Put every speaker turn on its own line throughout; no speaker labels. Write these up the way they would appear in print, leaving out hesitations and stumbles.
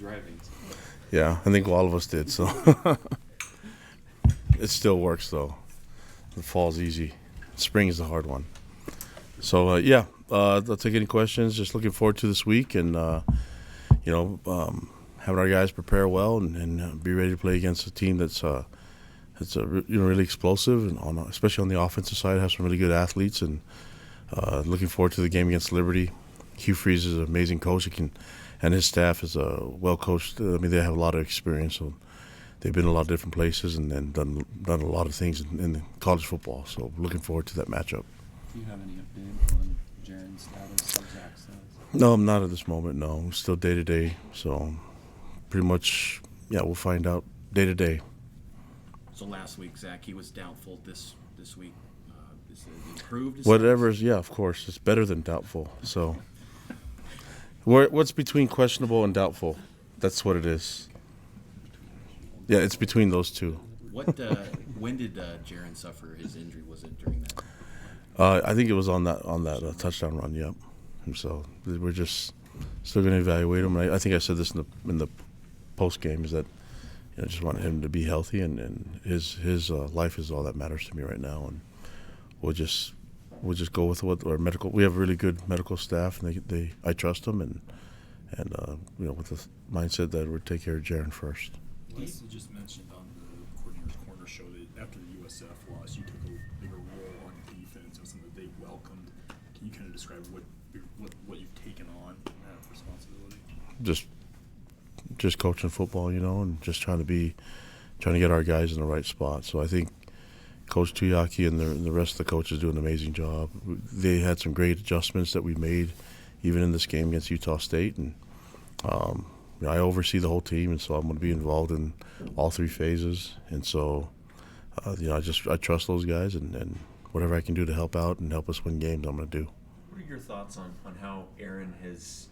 driving. So.
Yeah, I think all of us did. So it still works though. The fall's easy. Spring is the hard one. So I'll take any questions. Just looking forward to this week, and having our guys prepare well and be ready to play against a team that's really explosive, and especially on the offensive side, have some really good athletes. And looking forward to the game against Liberty. Hugh Freeze is an amazing coach. And his staff is well coached. They have a lot of experience. So they've been in a lot of different places and done a lot of things in college football. So looking forward to that matchup.
Do you have any update on Jaren's status or Zach's status?
No, I'm not at this moment. No, I'm still day to day. So pretty much, we'll find out day to day.
So last week, Zach, he was doubtful. This week, is it improved?
Whatever's, of course, it's better than doubtful. So what's between questionable and doubtful? That's what it is. Yeah, it's between those two.
When did Jaren suffer his injury? Was it during that?
I think it was on that touchdown run. Yep. And so we're just still going to evaluate him. And I think I said this in the post game, is that I just want him to be healthy, and his life is all that matters to me right now. And we'll just go with what our medical. We have a really good medical staff, and I trust them, and with the mindset that we'll take care of Jaren first.
Les just mentioned on the Coordinator's Corner show that after the USF loss, you took a bigger role on defense. It was something that they welcomed. Can you kind of describe what you've taken on in that responsibility?
Just coaching football, and just trying to get our guys in the right spot. So I think Coach Tuyaki and the rest of the coaches do an amazing job. They had some great adjustments that we made, even in this game against Utah State, and I oversee the whole team, and so I'm going to be involved in all three phases. And so, I trust those guys, and whatever I can do to help out and help us win games, I'm going to do.
What are your thoughts on how Aaron has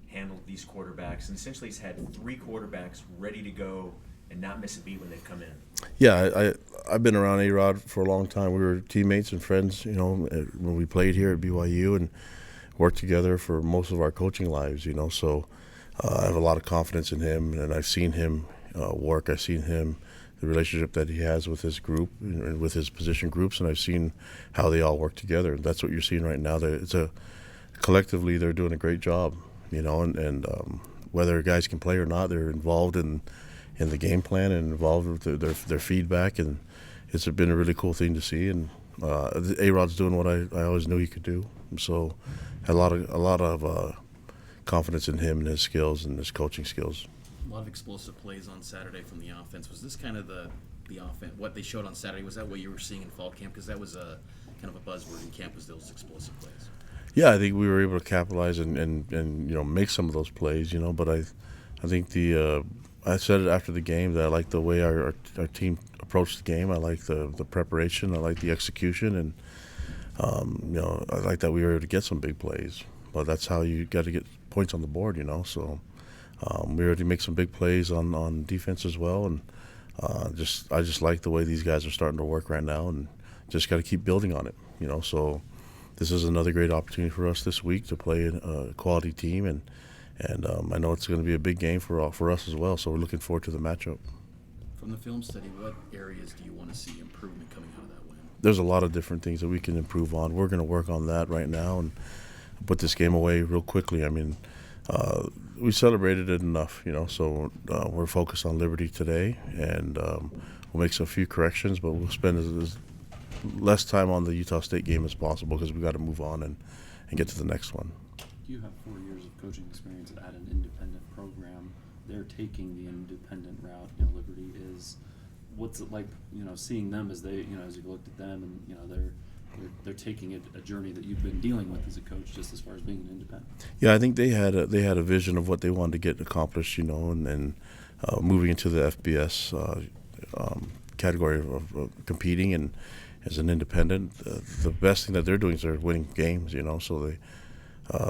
handled these quarterbacks? And essentially he's had three quarterbacks ready to go and not miss a beat when they've come in.
Yeah, I've been around A-Rod for a long time. We were teammates and friends, when we played here at BYU and worked together for most of our coaching lives, So I have a lot of confidence in him, and I've seen him work. I've seen the relationship that he has with his group and with his position groups, and I've seen how they all work together. And that's what you're seeing right now. Collectively, they're doing a great job, and whether guys can play or not, they're involved in the game plan and involved with their feedback, and it's been a really cool thing to see. And A-Rod's doing what I always knew he could do. So had a lot of confidence in him and his skills and his coaching skills.
A lot of explosive plays on Saturday from the offense. Was this kind of the offense, what they showed on Saturday, was that what you were seeing in fall camp? Because that was kind of a buzzword in camp, was those explosive plays.
Yeah, I think we were able to capitalize and make some of those plays, but I think I said it after the game that I like the way our team approached the game. I like the preparation. I like the execution, and I like that we were able to get some big plays. But that's how you got to get points on the board, So we already make some big plays on defense as well, and I just like the way these guys are starting to work right now, and just got to keep building on it, So this is another great opportunity for us this week to play a quality team, and I know it's going to be a big game for us as well. So we're looking forward to the matchup.
From the film study, what areas do you want to see improvement coming out of that win?
There's a lot of different things that we can improve on. We're going to work on that right now and put this game away real quickly. We celebrated it enough, so we're focused on Liberty today, and we'll make some few corrections, but we'll spend as less time on the Utah State game as possible because we've got to move on and get to the next one.
You have 4 years of coaching experience at an independent program. They're taking the independent route. Liberty is. What's it like? Seeing them as they, as you've looked at them, and they're taking a journey that you've been dealing with as a coach, just as far as being an independent.
Yeah, I think they had a vision of what they wanted to get accomplished, and moving into the FBS category of competing and as an independent. The best thing that they're doing is they're winning games, So they.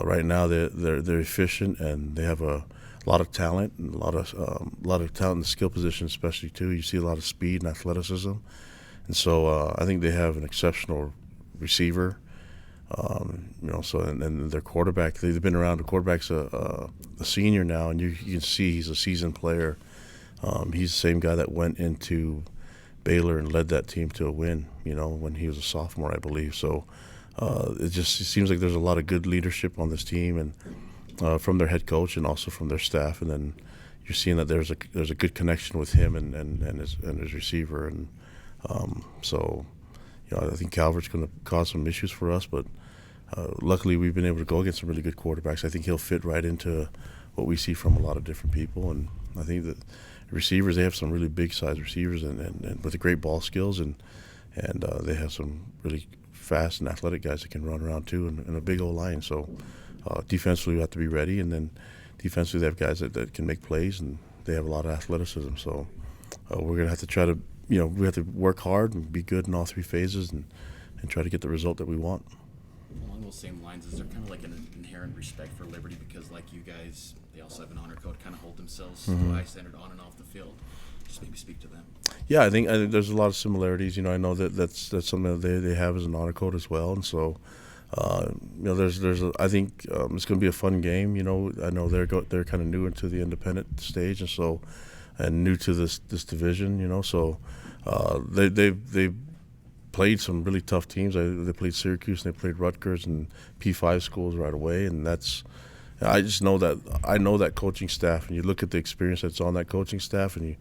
Right now, they're efficient, and they have a lot of talent and a lot of talent in the skill position, especially too. You see a lot of speed and athleticism, and so I think they have an exceptional receiver. So and their quarterback, they've been around. The quarterback's a senior now, and you can see he's a seasoned player. He's the same guy that went into Baylor and led that team to a win, when he was a sophomore, I believe. So it seems like there's a lot of good leadership on this team, and from their head coach and also from their staff. And then you're seeing that there's a good connection with him and his receiver. And so I think Calvert's going to cause some issues for us, but luckily we've been able to go against some really good quarterbacks. I think he'll fit right into what we see from a lot of different people, and I think that receivers, they have some really big size receivers and with great ball skills, and they have some really fast and athletic guys that can run around too, and a big old line. So defensively we have to be ready, and then defensively they have guys that can make plays, and they have a lot of athleticism. So we're going to have to try to, we have to work hard and be good in all three phases and try to get the result that we want.
Along those same lines, is there kind of like an inherent respect for Liberty because, like you guys, they also have an honor code, kind of hold themselves to a high standard on and off the field? Just maybe speak to them.
Yeah, I think there's a lot of similarities. I know that's something that they have as an honor code as well, and so I think it's going to be a fun game. I know they're kind of new into the independent stage, and new to this division. So they played some really tough teams. They played Syracuse and they played Rutgers and P5 schools right away, and I just know that coaching staff, and you look at the experience that's on that coaching staff, and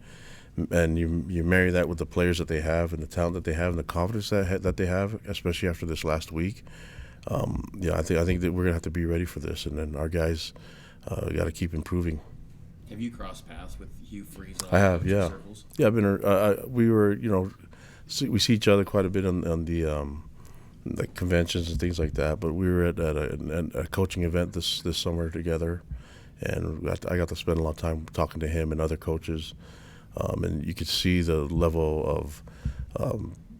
you marry that with the players that they have and the talent that they have and the confidence that they have, especially after this last week. I think that we're gonna have to be ready for this, and then our guys got to keep improving.
Have you crossed paths with Hugh Freeze?
I have, yeah.
Circles?
Yeah, I've been. We were, we see each other quite a bit on the like conventions and things like that. But we were at a coaching event this summer together, and I got to spend a lot of time talking to him and other coaches, and you could see the level of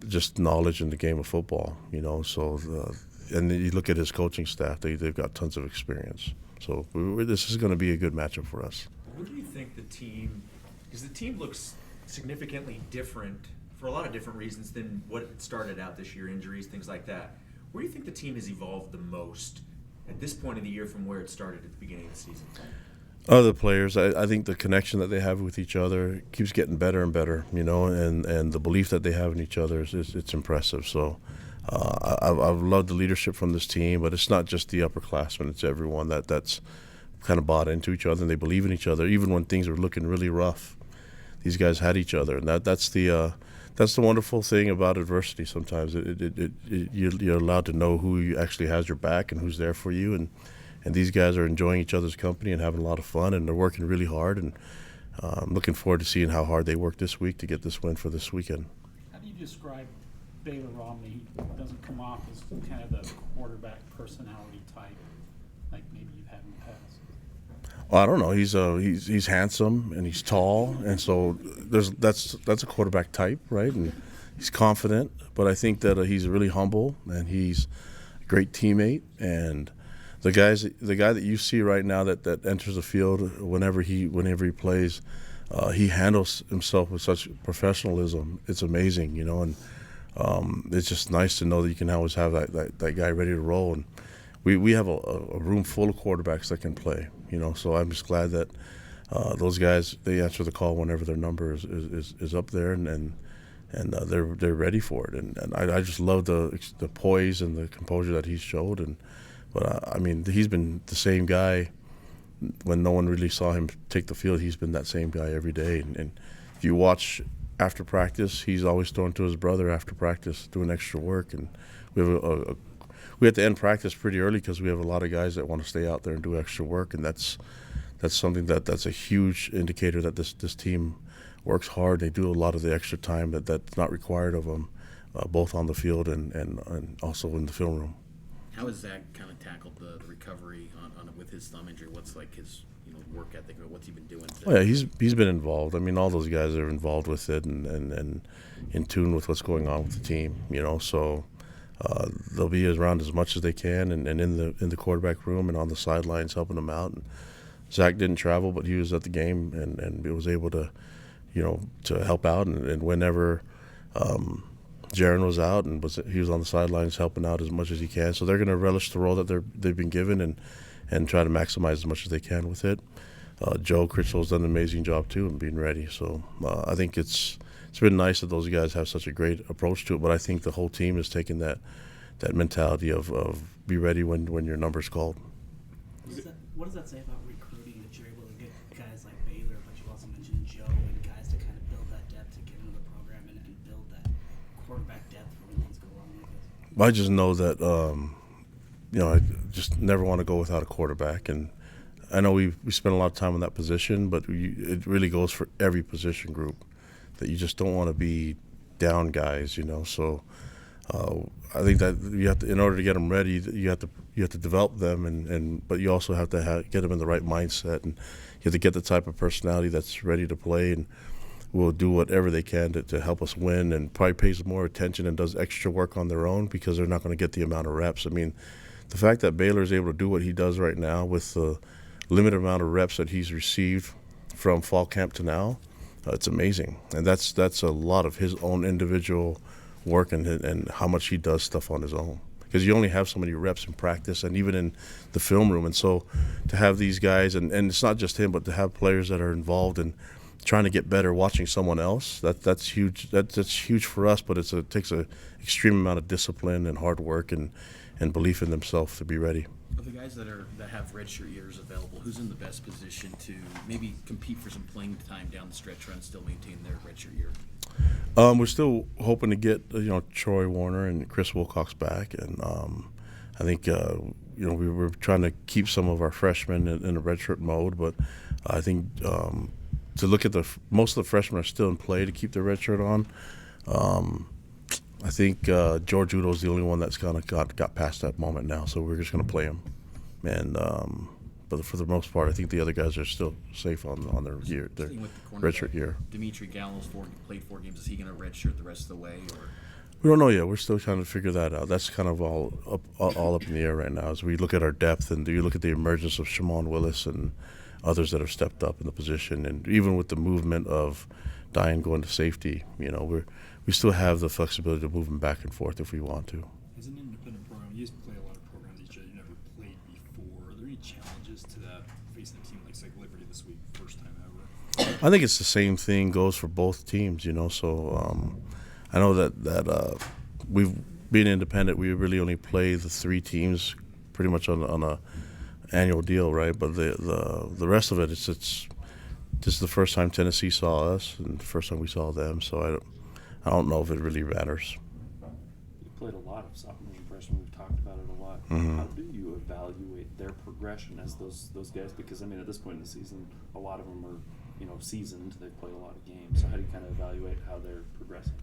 just knowledge in the game of football. So and then you look at his coaching staff; they've got tons of experience. So this is going to be a good matchup for us.
What do you think the team, because the team looks significantly different for a lot of different reasons than what it started out this year, injuries, things like that. Where do you think the team has evolved the most at this point of the year from where it started at the beginning of the season?
Other players, I think the connection that they have with each other keeps getting better and better, and the belief that they have in each other it's impressive. So I've loved the leadership from this team, but it's not just the upperclassmen; it's everyone that's kind of bought into each other and they believe in each other. Even when things were looking really rough, these guys had each other, and that's the wonderful thing about adversity. Sometimes you're allowed to know who actually has your back and who's there for you, and these guys are enjoying each other's company and having a lot of fun, and they're working really hard, and I'm looking forward to seeing how hard they work this week to get this win for this weekend.
How do you describe Baylor Romney? He doesn't come off as kind of the quarterback personality type like maybe you've had in the past.
Well, I don't know. He's handsome and he's tall, and so that's a quarterback type, right? And he's confident, but I think that he's really humble and he's a great teammate. And the guy that you see right now that enters the field whenever he plays, he handles himself with such professionalism. It's amazing, and it's just nice to know that you can always have that guy ready to roll. And we have a room full of quarterbacks that can play, so I'm just glad that those guys, they answer the call whenever their number is up there, and they're ready for it. And I just love the poise and the composure that he's showed. But I mean, he's been the same guy when no one really saw him take the field. He's been that same guy every day. And if you watch after practice, he's always throwing to his brother after practice, doing extra work. And we have to end practice pretty early because we have a lot of guys that want to stay out there and do extra work. And that's something that's a huge indicator that this team works hard. They do a lot of the extra time that's not required of them, both on the field and also in the film room.
How has Zach kind of tackled the recovery on with his thumb injury? What's like his work ethic? What's he been doing?
Oh, yeah, he's been involved. I mean, all those guys are involved with it and in tune with what's going on with the team. So they'll be around as much as they can and in the quarterback room and on the sidelines helping them out. And Zach didn't travel, but he was at the game and was able to to help out and whenever Jaron was out and he was on the sidelines helping out as much as he can. So they're going to relish the role that they've been given and try to maximize as much as they can with it. Joe Critchell's done an amazing job too in being ready. So I think it's been nice that those guys have such a great approach to it. But I think the whole team has taken that mentality of be ready when your number's called.
What does that say about recruiting, that you're able to get guys like Baylor, but you also mentioned Joe, and guys to kind of build that depth to get into the program and build that quarterback depth for when things go wrong like this?
I just know that I just never want to go without a quarterback, and I know we spend a lot of time on that position, but it really goes for every position group that you just don't want to be down guys, So I think that you have to, in order to get them ready, you have to develop them, but you also have to get them in the right mindset, and you have to get the type of personality that's ready to play and will do whatever they can to help us win, and probably pays more attention and does extra work on their own because they're not going to get the amount of reps. I mean, the fact that Baylor is able to do what he does right now with the limited amount of reps that he's received from fall camp to now, it's amazing, and that's a lot of his own individual work and how much he does stuff on his own, because you only have so many reps in practice and even in the film room. And so to have these guys, and it's not just him, but to have players that are involved in trying to get better watching someone else, that's huge. That's huge for us, but it takes an extreme amount of discipline and hard work and belief in themselves to be ready.
Of the guys that have redshirt years available, who's in the best position to maybe compete for some playing time down the stretch run and still maintain their redshirt year?
We're still hoping to get Troy Warner and Chris Wilcox back, and I think we were trying to keep some of our freshmen in a redshirt mode, but I think to look at most of the freshmen are still in play to keep their redshirt on. I think George Udo's the only one that's kind of got past that moment now, so we're just going to play him. And but for the most part, I think the other guys are still safe on their redshirt year.
Dimitri Gallo's played 4 games. Is he going to redshirt the rest of the way, or?
We don't know yet. We're still trying to figure that out. That's kind of all up in the air right now as we look at our depth and you look at the emergence of Shimon Willis and others that have stepped up in the position, and even with the movement of Diane going to safety, we still have the flexibility to move them back and forth if we want to.
As an independent program, you play a lot of programs each year you never played before. Are there any challenges to that facing a team like Liberty this week, first time ever?
I think it's the same thing goes for both teams, So I know that we've been independent. We really only play the 3 teams pretty much on a annual deal, right? But the rest of it, it's this is the first time Tennessee saw us and the first time we saw them. So I don't know if it really matters.
You played a lot of sophomores and freshmen. We've talked about it a lot.
Mm-hmm.
How do you evaluate their progression as those guys? Because at this point in the season, a lot of them are seasoned. They've played a lot of games. So how do you kind of evaluate how they're progressing?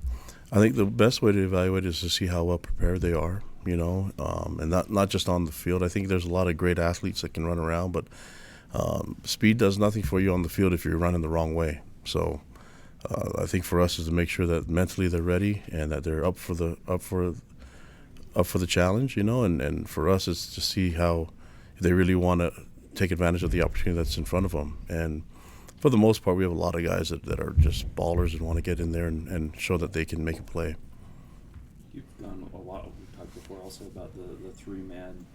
I think the best way to evaluate is to see how well prepared they are, and not just on the field. I think there's a lot of great athletes that can run around, but speed does nothing for you on the field if you're running the wrong way. So I think for us is to make sure that mentally they're ready and that they're up for the challenge, and for us it's to see how they really want to take advantage of the opportunity that's in front of them. And for the most part, we have a lot of guys that are just ballers and want to get in there and show that they can make a play.
You've done a lot. We've talked before also about the 3-man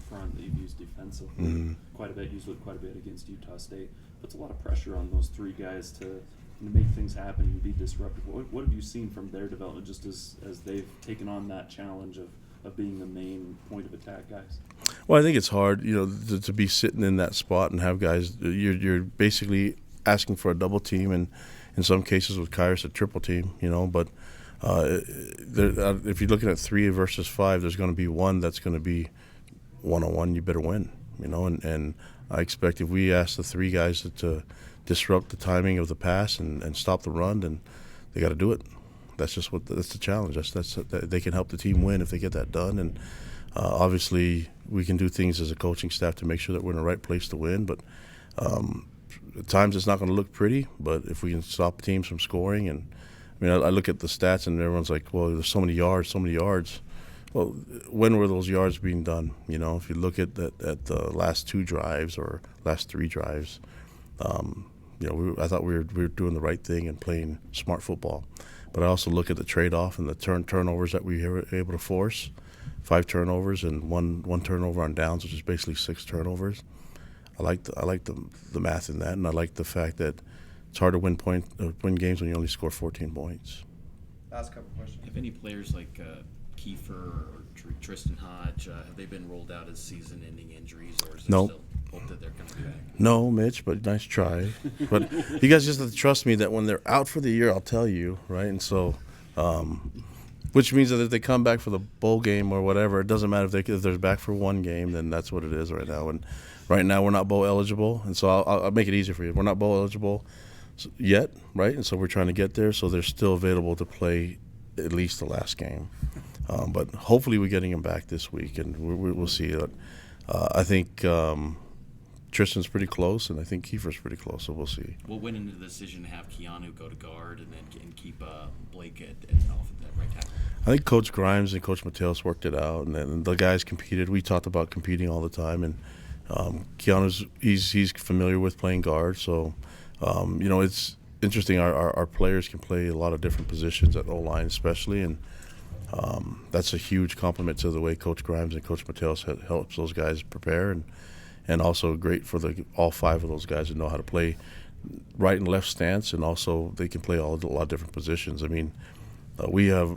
front that you've used defensively quite a bit. Used it quite a bit against Utah State. Puts a lot of pressure on those 3 guys to make things happen and be disruptive. What have you seen from their development just as they've taken on that challenge of being the main point of attack guys?
Well, I think it's hard, to be sitting in that spot and have guys. You're basically asking for a double team, and in some cases with Kyrus a triple team. But if you're looking at 3 versus 5, there's going to be one that's going to be one-on-one. You better win. And I expect if we ask the 3 guys to disrupt the timing of the pass and stop the run, then they got to do it. That's the challenge. They can help the team win if they get that done. And obviously, we can do things as a coaching staff to make sure that we're in the right place to win. But at times, it's not going to look pretty. But if we can stop teams from scoring, and I look at the stats and everyone's like, "Well, there's so many yards." Well, when were those yards being done? If you look at the last 2 drives or last 3 drives, I thought we were doing the right thing and playing smart football. But I also look at the trade-off and the turnovers that we were able to force. 5 turnovers and one turnover on downs, which is basically 6 turnovers. I like the math in that, and I like the fact that it's hard to win games when you only score 14 points.
Last couple questions.
Have any players like Kiefer or Tristan Hodge, have they been rolled out as season-ending injuries, or is there
No.
still hope that they're going to be back?
No, Mitch, but nice try. But you guys just have to trust me that when they're out for the year, I'll tell you, right? And so, which means that if they come back for the bowl game or whatever, it doesn't matter if they're back for one game, then that's what it is right now. And right now we're not bowl eligible, and so I'll make it easier for you. We're not bowl eligible yet, right? And so we're trying to get there, so they're still available to play at least the last game. But hopefully we're getting them back this week, and we'll see. I think Tristan's pretty close, and I think Kiefer's pretty close, so we'll see.
What went into the decision to have Keanu go to guard and then keep Blake at right tackle?
I think Coach Grimes and Coach Mateos worked it out, and then the guys competed. We talked about competing all the time, and Keanu's he's familiar with playing guard, so it's interesting. Our players can play a lot of different positions at O-line, especially, and that's a huge compliment to the way Coach Grimes and Coach Mateos helps those guys prepare, and also great for all 5 of those guys to know how to play right and left stance, and also they can play a lot of different positions. I mean, we have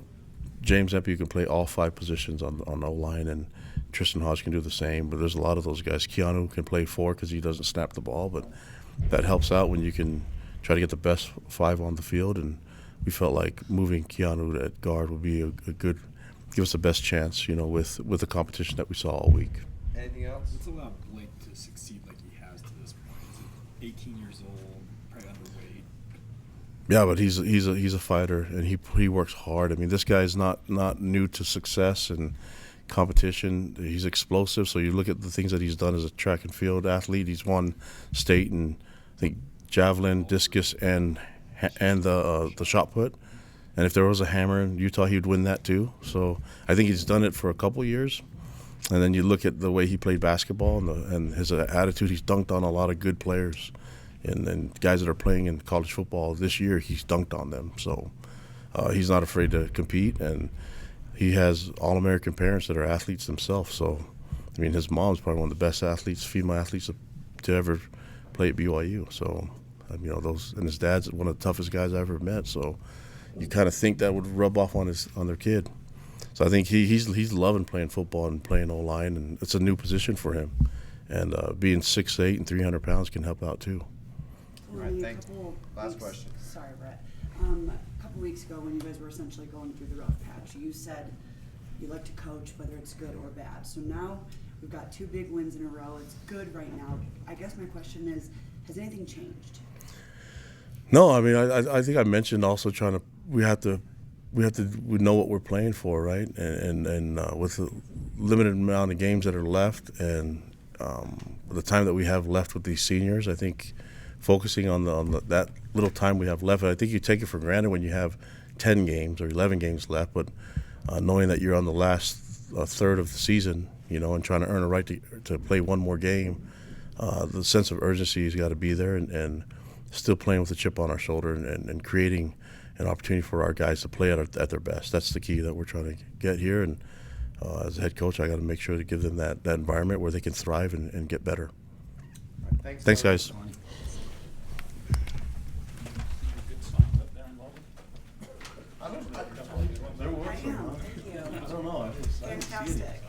James Empey who can play all 5 positions on O-line, and Tristan Hodge can do the same, but there's a lot of those guys. Keanu can play 4 because he doesn't snap the ball, but that helps out when you can try to get the best 5 on the field, and we felt like moving Keanu at guard would be a good, give us the best chance, with the competition that we saw all week.
Anything else?
What's allowed Blake to succeed like he has to this point? Is it 18 years old, probably underweight?
Yeah, but he's a fighter, and he works hard. I mean, this guy's not new to success and competition. He's explosive. So you look at the things that he's done as a track and field athlete. He's won state and I think javelin, discus, and the shot put. And if there was a hammer in Utah, he would win that too. So I think he's done it for a couple years. And then you look at the way he played basketball and his attitude. He's dunked on a lot of good players. And then guys that are playing in college football this year, he's dunked on them. So he's not afraid to compete, and he has All-American parents that are athletes themselves. So, I mean, his mom's probably one of the best athletes, female athletes to ever play at BYU. So, and his dad's one of the toughest guys I ever met. So, you kind of think that would rub off on their kid. So I think he's loving playing football and playing O-line, and it's a new position for him. And being 6'8" and 300 pounds can help out too.
All right, thanks. Last question.
Sorry, Brett. A couple weeks ago when you guys were essentially going through the rough patch, you said you like to coach whether it's good or bad. So now we've got 2 big wins in a row. It's good right now. I guess my question is, has anything changed?
No, I mean, I think I mentioned also we know what we're playing for, right? And with the limited amount of games that are left and the time that we have left with these seniors, I think focusing on that little time we have left, I think you take it for granted when you have 10 games or 11 games left, but knowing that you're on the last third of the season, and trying to earn a right to play one more game, the sense of urgency has got to be there, and still playing with a chip on our shoulder and creating an opportunity for our guys to play at their best. That's the key that we're trying to get here, and as a head coach, I got to make sure to give them that environment where they can thrive and get better.
All right,
Thanks, guys.
Fantastic.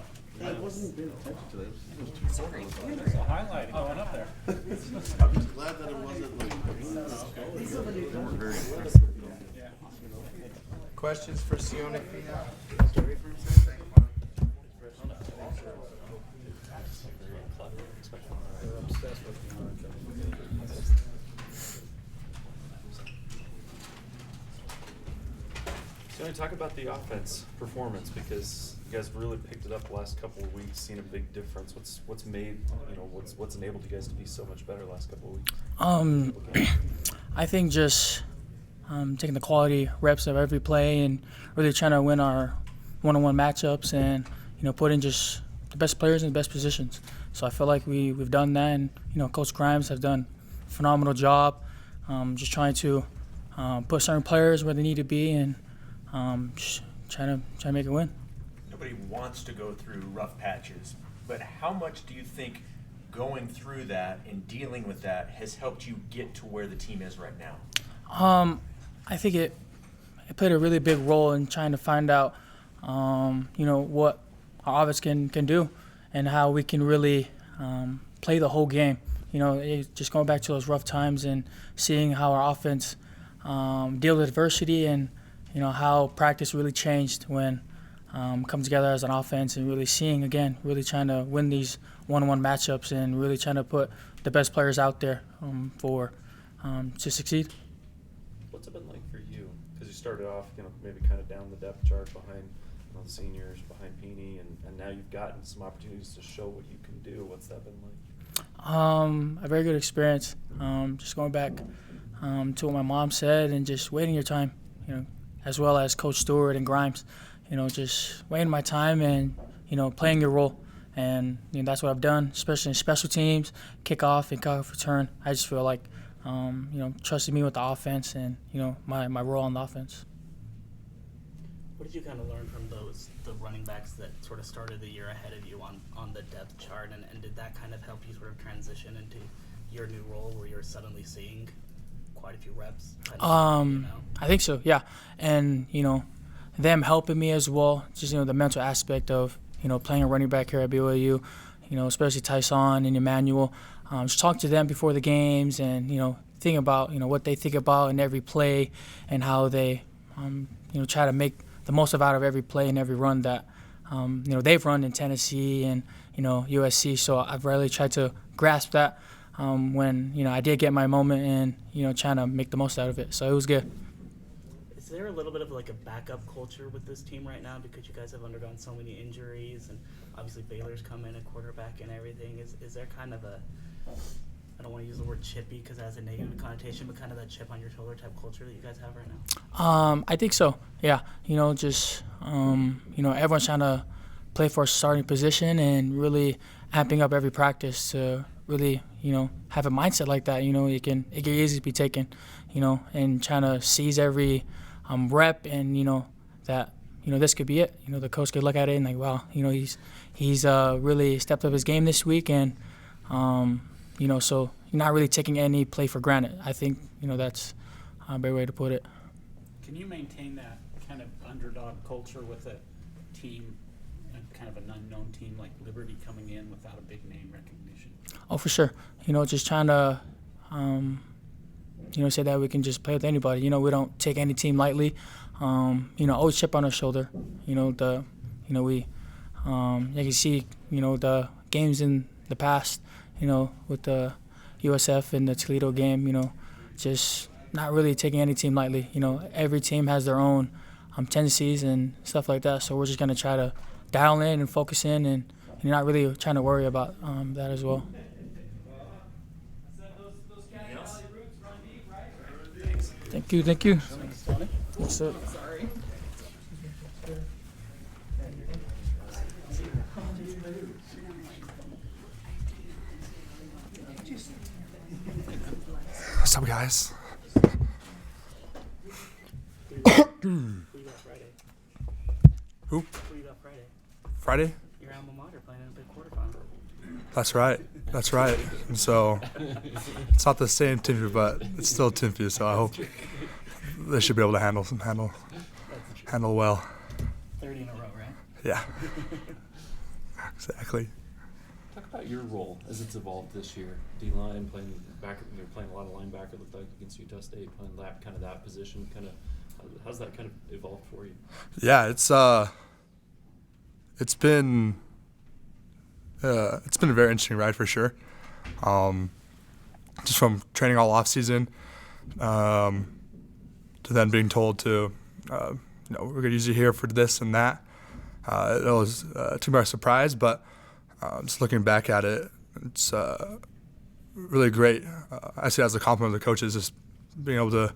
Highlighting going up there.
I'm just glad that it wasn't
Questions for Sione Fina?
So talk about the offense performance, because you guys really picked it up the last couple of weeks, seen a big difference. What's made, what's enabled you guys to be so much better the last couple of weeks?
I think just taking the quality reps of every play and really trying to win our one-on-one matchups and put in just the best players in the best positions. So I feel like we've done that, and Coach Grimes has done a phenomenal job just trying to put certain players where they need to be and just trying to make it win.
Nobody wants to go through rough patches, but how much do you think going through that and dealing with that has helped you get to where the team is right now?
I think it played a really big role in trying to find out, what our offense can do and how we can really play the whole game. Just going back to those rough times and seeing how our offense deal with adversity and, how practice really changed when come together as an offense and really seeing, again, really trying to win these one-on-one matchups and really trying to put the best players out there to succeed.
What's it been like for you? Because you started off, maybe kind of down the depth chart behind the seniors, behind Peony, and now you've gotten some opportunities to show what you can do. What's that been like?
A very good experience. Just going back to what my mom said and just waiting your time, as well as Coach Stewart and Grimes, just waiting my time and, playing your role. And that's what I've done, especially in special teams, kickoff and kickoff return. I just feel like, trusted me with the offense and, my role on the offense.
What did you kind of learn from the running backs that sort of started the year ahead of you on the depth chart, and did that kind of help you sort of transition into your new role where you're suddenly seeing quite a few reps?
I think so, yeah. And, them helping me as well, just, the mental aspect of, playing a running back here at BYU, especially Tyson and Emmanuel. Just talk to them before the games and, think about, what they think about in every play and how they, try to make the most out of every play and every run that, they've run in Tennessee and, USC. So I've really tried to grasp that when, I did get my moment and, trying to make the most out of it. So it was good.
Is there a little bit of like a backup culture with this team right now because you guys have undergone so many injuries and obviously Baylor's come in at quarterback and everything? Is there kind of a, I don't want to use the word chippy because it has a negative connotation, but kind of that chip on your shoulder type culture that you guys have right now?
I think so, yeah. Just, everyone's trying to play for a starting position and really amping up every practice to really, have a mindset like that. It can easily be taken, and trying to seize every rep and, that, this could be it. The coach could look at it and like, wow, he's really stepped up his game this week and, so you're not really taking any play for granted. I think, that's a better way to put it.
Can you maintain that kind of underdog culture with a team, kind of an unknown team like Liberty coming in without a big name recognition?
Oh, for sure. Just trying to, say that we can just play with anybody. We don't take any team lightly. Always chip on our shoulder. We, you can see, the games in the past, with the USF and the Toledo game, just not really taking any team lightly. Every team has their own tendencies and stuff like that. So we're just going to try to dial in and focus in and not really trying to worry about that as well. Thank you. What's up?
Sorry.
What's up, guys? Who? Friday?
Your alma mater playing in a big quarterfinal.
That's right. And so it's not the same Timpy, but it's still Timpy. So I hope they should be able to handle well.
30 in a row, right?
Yeah. Exactly.
Talk about your role as it's evolved this year. D-line playing back, you're playing a lot of linebacker. Looked like against Utah State, playing that position. How's that kind of evolved for you?
Yeah, it's been a very interesting ride for sure. Just from training all off season, to then being told to, we're gonna use you here for this and that. It was too much surprise, but just looking back at it, it's really great. I see it as a compliment of the coaches, just being able to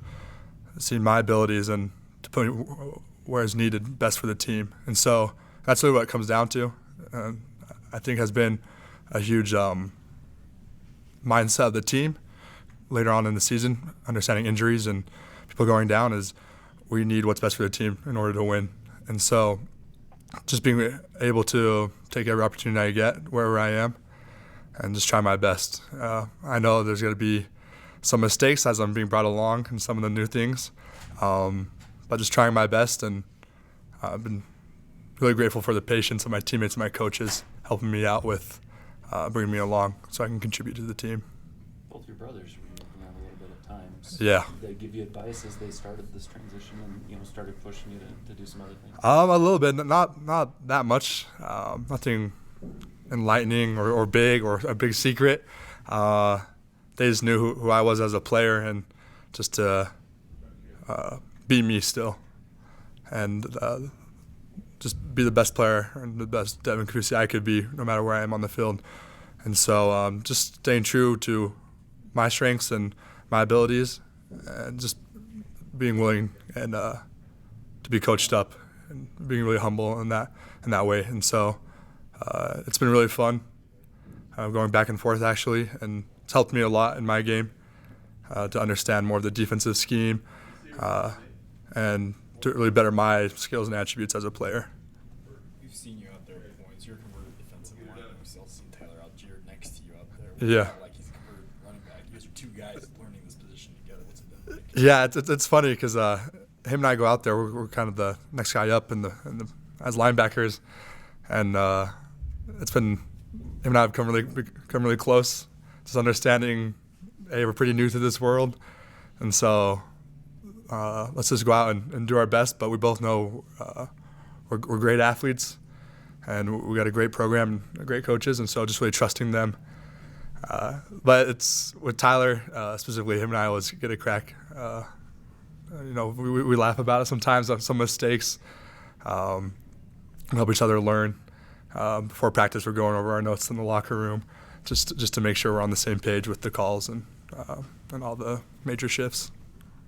see my abilities and to put where it's needed best for the team. And so that's really what it comes down to. I think has been a huge mindset of the team later on in the season, understanding injuries and people going down, is we need what's best for the team in order to win. And so just being able to take every opportunity I get wherever I am and just try my best. I know there's going to be some mistakes as I'm being brought along in some of the new things, but just trying my best, and I've been really grateful for the patience of my teammates and my coaches helping me out with bringing me along so I can contribute to the team.
Both your brothers were moving on a little bit at times.
Yeah.
Did they give you advice as they started this transition and started pushing you to do some other things?
A little bit, not that much. Nothing enlightening or big or a big secret. They just knew who I was as a player, and just to be me still, and just be the best player and the best Devin Carusi I could be, no matter where I am on the field. And so just staying true to my strengths and my abilities, and just being willing and to be coached up, and being really humble in that way. And so it's been really fun going back and forth, actually, and it's helped me a lot in my game to understand more of the defensive scheme and to really better my skills and attributes as a player.
We've seen you out there at points. You're a converted defensive line. We've still seen Tyler Algier next to you out there.
Yeah.
Like he's a converted running back. You guys are two guys learning this position together. What's it been like?
Yeah, it's funny because him and I go out there. We're kind of the next guy up in the as linebackers, and it's been him and I have become really close. Just understanding, hey, we're pretty new to this world, and so let's just go out and do our best. But we both know we're great athletes, and we got a great program and great coaches, and so just really trusting them. But it's with Tyler specifically, him and I always get a crack. We laugh about it sometimes on some mistakes. Help each other learn. Before practice, we're going over our notes in the locker room, just to make sure we're on the same page with the calls and all the major shifts.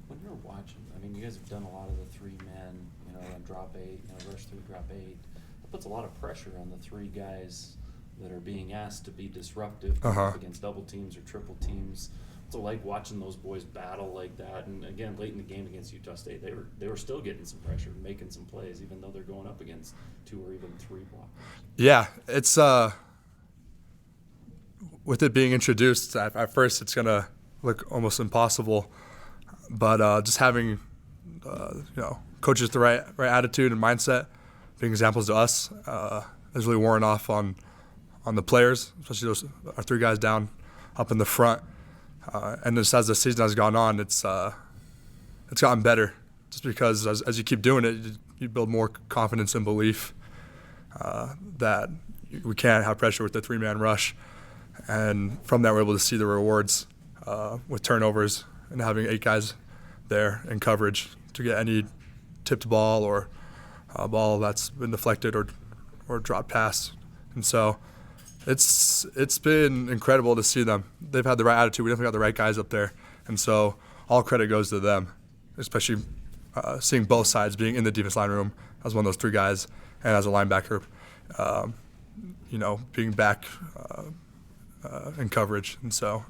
When you're watching, I mean, you guys have done a lot of the 3 men, and drop 8, rush 3, drop 8. That puts a lot of pressure on the 3 guys that are being asked to be disruptive against double teams or triple teams. What's it like watching those boys battle like that? And again, late in the game against Utah State, they were still getting some pressure, making some plays, even though they're going up against 2 or even 3 blockers.
Yeah, it's with it being introduced, at first it's gonna look almost impossible, but just having coaches with the right attitude and mindset, being examples to us, has really worn off on the players, especially our 3 guys down up in the front. And just as the season has gone on, it's gotten better, just because as you keep doing it, you build more confidence and belief that we can have pressure with the 3-man rush. And from that, we're able to see the rewards with turnovers and having 8 guys there in coverage to get any tipped ball or a ball that's been deflected or dropped pass. And so it's been incredible to see them. They've had the right attitude. We definitely got the right guys up there. And so all credit goes to them, especially seeing both sides, being in the defense line room as one of those 3 guys and as a linebacker, being back in coverage. And so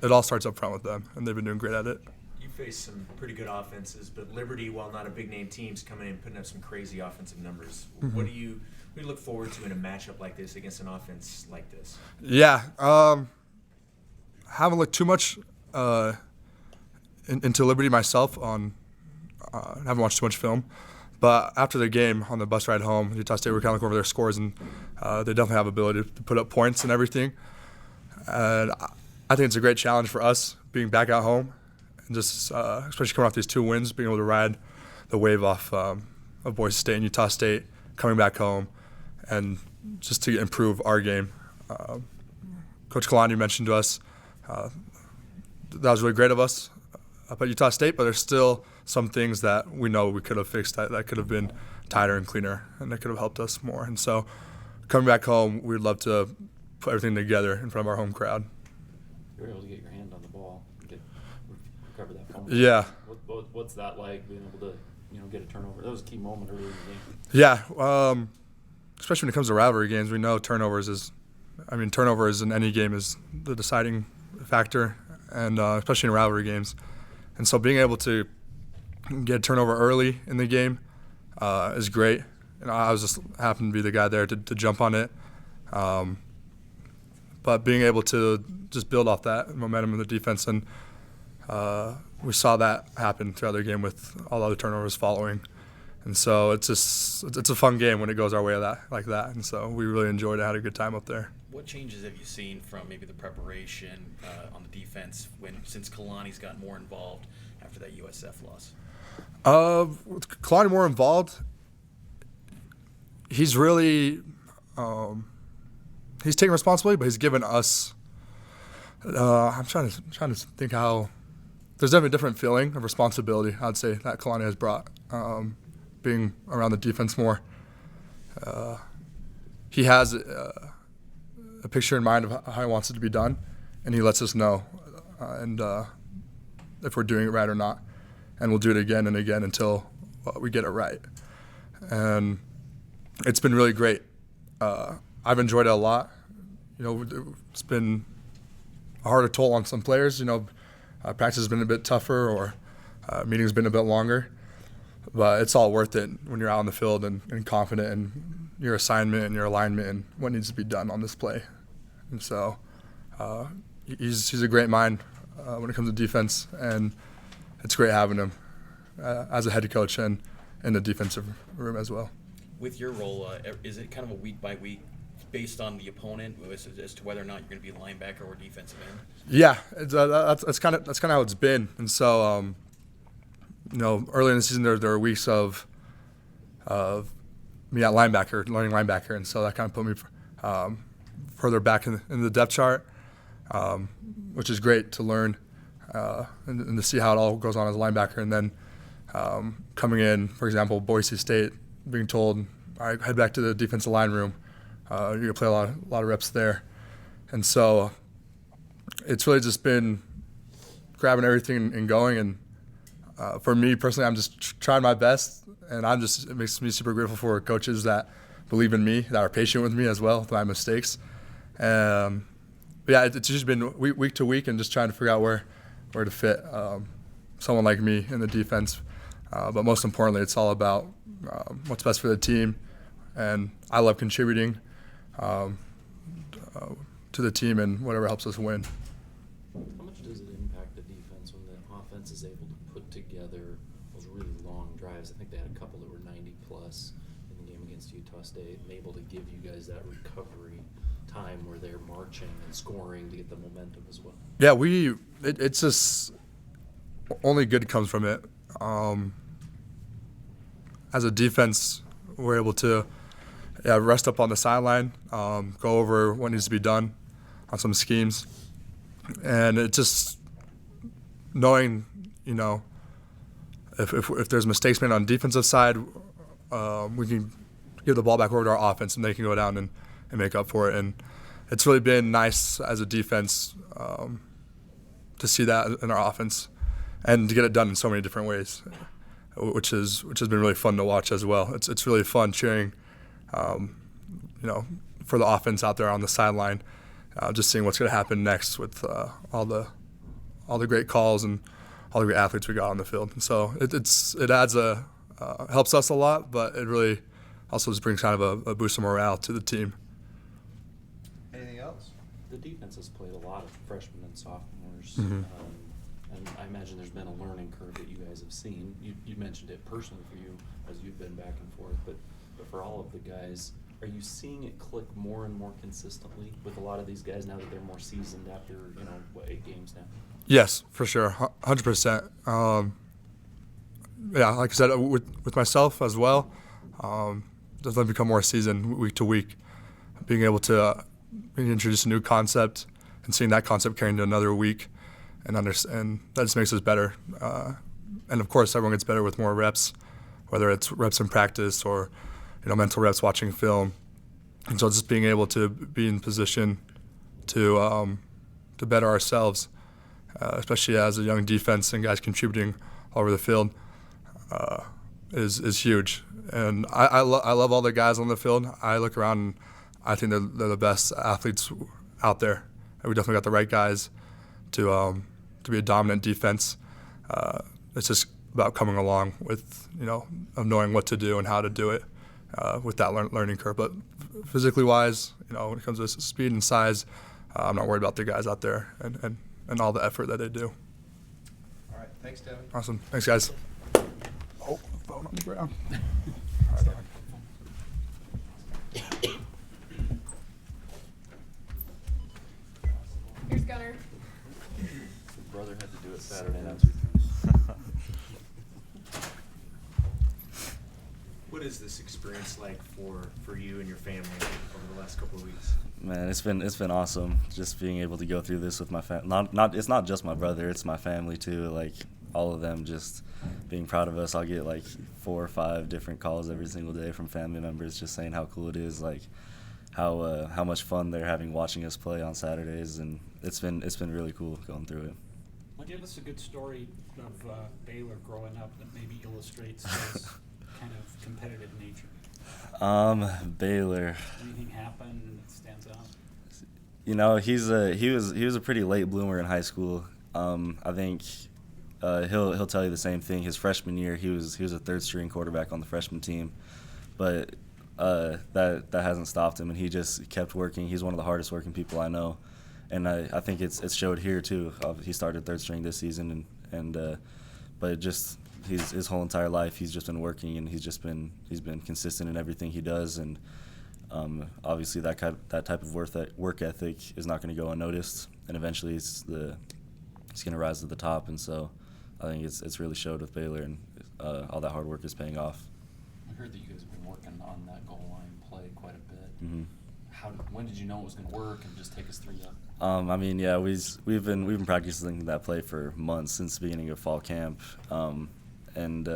it all starts up front with them, and they've been doing great at it.
You faced some pretty good offenses, but Liberty, while not a big name team's coming in and putting up some crazy offensive numbers.
Mm-hmm.
What do you look forward to in a matchup like this against an offense like this?
Yeah, haven't looked too much into Liberty myself. Haven't watched too much film, but after the game on the bus ride home, Utah State, we kind of look over their scores, and they definitely have ability to put up points and everything. And I think it's a great challenge for us being back at home, and just especially coming off these 2 wins, being able to ride the wave off of Boise State and Utah State, coming back home, and just to improve our game. Coach Kalani mentioned to us that was really great of us up at Utah State, but there's still some things that we know we could have fixed that could have been tighter and cleaner, and that could have helped us more. And so coming back home, we'd love to put everything together in front of our home crowd.
You were able to get your hand on the ball, recover that fumble.
Yeah.
What's that like, being able to get a turnover? That was a key moment early in the game.
Yeah, especially when it comes to rivalry games, we know turnovers in any game is the deciding factor. and especially in rivalry games. And so being able to get a turnover early in the game is great. And I was just happened to be the guy there to jump on it. But being able to just build off that momentum in the defense, and we saw that happen throughout the game with all the other turnovers following. And so it's a fun game when it goes our way like that. And so we really enjoyed it, had a good time up there.
What changes have you seen from maybe the preparation on the defense since Kalani's got more involved after that USF loss?
With Kalani more involved, he's really he's taking responsibility, but he's given us. I'm trying to think how. There's definitely a different feeling of responsibility, I'd say, that Kalani has brought, being around the defense more. He has a picture in mind of how he wants it to be done, and he lets us know, and if we're doing it right or not, and we'll do it again and again until we get it right. And it's been really great. I've enjoyed it a lot. It's been a harder toll on some players. Practice has been a bit tougher, or meetings been a bit longer, but it's all worth it when you're out on the field and confident in your assignment and your alignment and what needs to be done on this play. And so he's a great mind when it comes to defense, and it's great having him as a head coach and in the defensive room as well.
With your role, is it kind of a week by week based on the opponent as to whether or not you're going to be a linebacker or defensive end?
Yeah, that's kind of how it's been. And so, early in the season there were weeks of me at linebacker, learning linebacker, and so that kind of put me further back in the depth chart, which is great to learn and to see how it all goes on as a linebacker. And then coming in, for example, Boise State, being told, all right, head back to the defensive line room. You're going to play a lot of reps there. And so it's really just been grabbing everything and going. And for me personally, I'm just trying my best. And it makes me super grateful for coaches that believe in me, that are patient with me as well, with my mistakes. But yeah, it's just been week to week and just trying to figure out where to fit someone like me in the defense. But most importantly, it's all about what's best for the team. And I love contributing to the team and whatever helps us win.
How much does it impact the defense when the offense is able to put together those really long drives? I think they had a couple that were 90-plus in the game against Utah State, and able to give you guys that recovery time where they're marching and scoring to get the momentum as well.
Yeah, it's just only good comes from it. As a defense, we're able to rest up on the sideline, go over what needs to be done on some schemes. And it's just knowing, if there's mistakes made on the defensive side, we can give the ball back over to our offense and they can go down and make up for it. And it's really been nice as a defense to see that in our offense and to get it done in so many different ways, which has been really fun to watch as well. It's really fun cheering, for the offense out there on the sideline, just seeing what's going to happen next with all the great calls and all the great athletes we got on the field. And so it adds helps us a lot, but it really also just brings kind of a boost of morale to the team.
Anything else?
The defense has played a lot of freshmen and sophomores,
Mm-hmm.
and I imagine there's been a learning curve that you guys have seen. You mentioned it personally for you as you've been back and forth, but for all of the guys, are you seeing it click more and more consistently with a lot of these guys now that they're more seasoned after 8 games now?
Yes, for sure, 100%. Yeah, like I said, with myself as well, just let me become more seasoned week to week. Being able to introduce a new concept and seeing that concept carry into another week, and that just makes us better. And of course, everyone gets better with more reps, whether it's reps in practice or mental reps watching film. And so just being able to be in position to better ourselves, especially as a young defense and guys contributing all over the field, is huge. And I love all the guys on the field. I look around and I think they're the best athletes out there. And we definitely got the right guys to to be a dominant defense. It's just about coming along with, of knowing what to do and how to do it with that learning curve. But physically wise, when it comes to speed and size, I'm not worried about the guys out there and all the effort that they do.
All right, thanks, Devin.
Awesome. Thanks, guys. Oh, phone on the ground.
Here's Gunner.
Brother had to do it Saturday night.
What is this experience like for you and your family over the last couple of weeks?
Man, it's been awesome just being able to go through this with my family. It's not just my brother, it's my family too. Like all of them just being proud of us. I'll get like 4 or 5 different calls every single day from family members just saying how cool it is, like how much fun they're having watching us play on Saturdays, and it's been really cool going through it.
Well, give us a good story of Baylor growing up that maybe illustrates his kind of competitive nature.
Baylor.
Anything happen that stands out?
He was a pretty late bloomer in high school. I think he'll tell you the same thing. His freshman year, he was a third string quarterback on the freshman team, but that hasn't stopped him, and he just kept working. He's one of the hardest working people I know, and I think it's showed here too. He started third string this season, but just his whole entire life he's just been working, and he's been consistent in everything he does, and obviously that type of work ethic is not going to go unnoticed, and eventually he's going to rise to the top, and so I think it's really showed with Baylor, and all that hard work is paying off.
I heard that you guys have been working on that goal line play quite a bit.
Mm-hmm.
When did you know it was going to work, and just take us through that?
Yeah, we've been practicing that play for months since the beginning of fall camp, and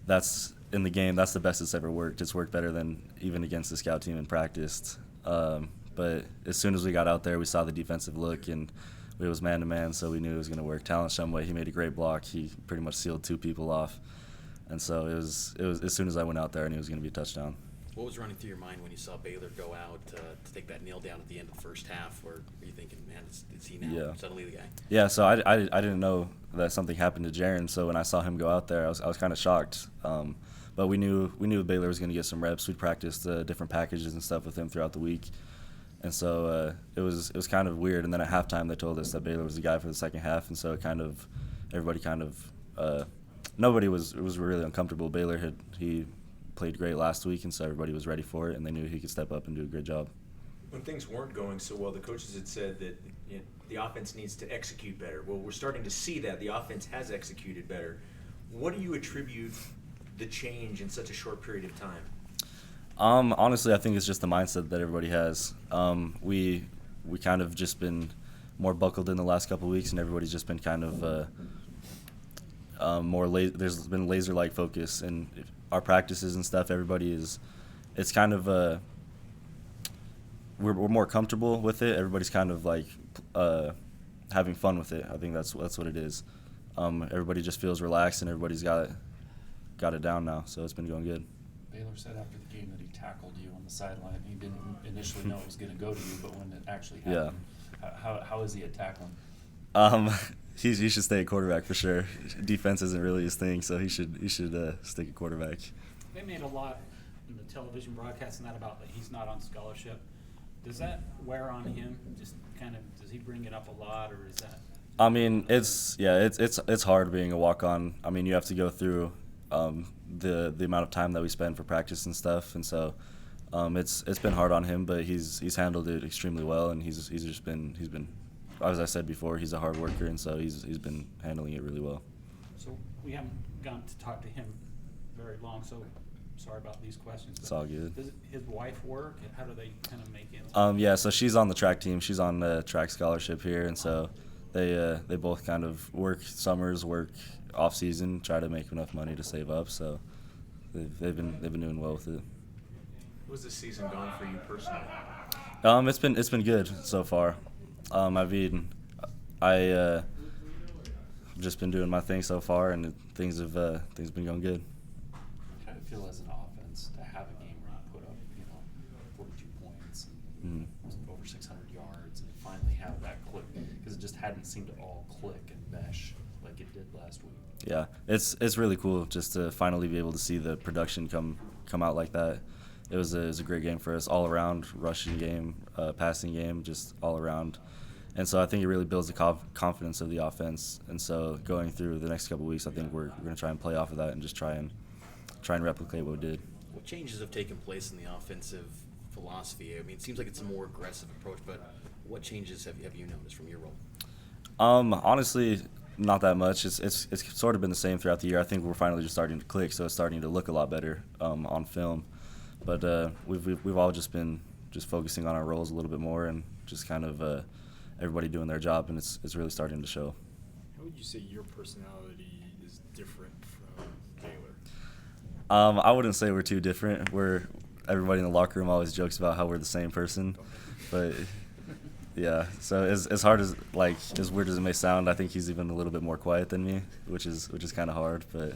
that's in the game. That's the best it's ever worked. It's worked better than even against the scout team in practice. But as soon as we got out there, we saw the defensive look, and it was man-to-man, so we knew it was going to work. Talent Shumway, he made a great block. He pretty much sealed 2 people off. And so it was as soon as I went out there, I knew it was going to be a touchdown.
What was running through your mind when you saw Baylor go out to take that nail down at the end of the first half? Or were you thinking, man, is he now suddenly the guy?
Yeah, so I didn't know that something happened to Jaren, so when I saw him go out there, I was kind of shocked. But we knew Baylor was going to get some reps. We'd practiced different packages and stuff with him throughout the week. And so it was kind of weird. And then at halftime, they told us that Baylor was the guy for the second half, and so everybody nobody was really uncomfortable. Baylor he played great last week, and so everybody was ready for it, and they knew he could step up and do a great job.
When things weren't going so well, the coaches had said that the offense needs to execute better. Well, we're starting to see that the offense has executed better. What do you attribute the change in such a short period of time?
Honestly, I think it's just the mindset that everybody has. We kind of just been more buckled in the last couple of weeks, and everybody's just been kind of there's been laser-like focus in our practices and stuff. It's kind of we're more comfortable with it. Everybody's kind of like having fun with it. I think that's what it is. Everybody just feels relaxed, and everybody's got it down now, so it's been going good.
Baylor said after the game that he tackled you on the sideline. He didn't initially know it was going to go to you, but when it actually happened, how is he at tackling?
He should stay at quarterback for sure. Defense isn't really his thing, so he should stick at quarterback.
They made a lot in the television broadcast and that about that he's not on scholarship. Does that wear on him? Just kind of, does he bring it up a lot, or is that?
I mean, it's hard being a walk-on. I mean, you have to go through the amount of time that we spend for practice and stuff, and so it's been hard on him, but he's handled it extremely well, and he's been as I said before, he's a hard worker, and so he's been handling it really well.
So we haven't gotten to talk to him very long, so sorry about these questions.
It's all good.
Does his wife work? How do they kind of make it?
So she's on the track team. She's on the track scholarship here, and so they both kind of work summers, work off season, try to make enough money to save up. So they've been doing well with it.
How's the season gone for you personally?
It's been good so far. I've just been doing my thing so far, and things have been going good.
How do you feel as an offense to have a game where you put up 42 points and over 600 yards, and finally have that click? Because it just hadn't seemed to all click, and like it did last week.
Yeah, it's really cool just to finally be able to see the production come out like that. It was a great game for us all around, rushing game, passing game, just all around. And so I think it really builds the confidence of the offense. And so going through the next couple of weeks, I think we're going to try and play off of that and just try and replicate what we did.
What changes have taken place in the offensive philosophy? I mean, it seems like it's a more aggressive approach, but what changes have you noticed from your role?
Honestly, not that much. It's sort of been the same throughout the year. I think we're finally just starting to click, so it's starting to look a lot better on film. But we've all just been focusing on our roles a little bit more and just kind of everybody doing their job, and it's really starting to show.
How would you say your personality is different from Taylor?
I wouldn't say we're too different. Everybody in the locker room always jokes about how we're the same person, but yeah. So as hard as as weird as it may sound, I think he's even a little bit more quiet than me, which is kind of hard, but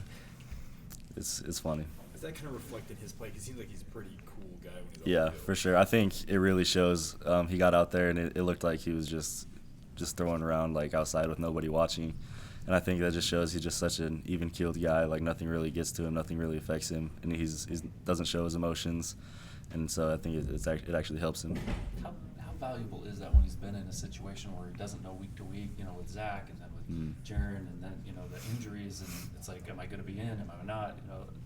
it's funny.
Is that kind of reflected in his play? 'Cause it seems like he's a pretty cool guy when he's on
Yeah,
the field.
for sure. I think it really shows. He got out there and it looked like he was just throwing around outside with nobody watching, and I think that just shows he's just such an even-keeled guy. Nothing really gets to him, nothing really affects him, and he doesn't show his emotions, and so I think it actually helps him.
How valuable is that when he's been in a situation where he doesn't know week to week, with Zach and then with Jaron and then, the injuries, and it's like, am I going to be in, am I not,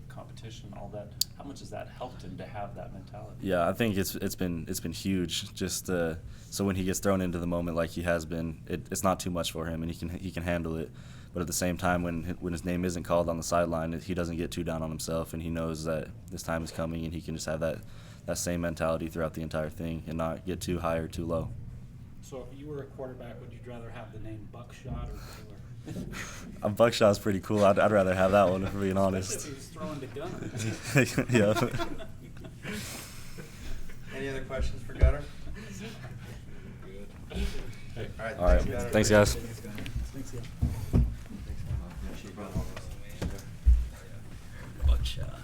competition, all that. How much has that helped him to have that mentality?
Yeah, I think it's been huge. Just so when he gets thrown into the moment like he has been, it's not too much for him, and he can handle it. But at the same time, when his name isn't called on the sideline, he doesn't get too down on himself, and he knows that this time is coming, and he can just have that same mentality throughout the entire thing and not get too high or too low.
So if you were a quarterback, would you rather have the name Buckshot or Taylor?
Buckshot's pretty cool. I'd rather have that one, if we're being honest.
Especially if he's throwing the gun.
Yeah.
Any other questions for Gunnar?
Good.
All right. Thanks, guys.
Thanks, yeah.
Buckshot.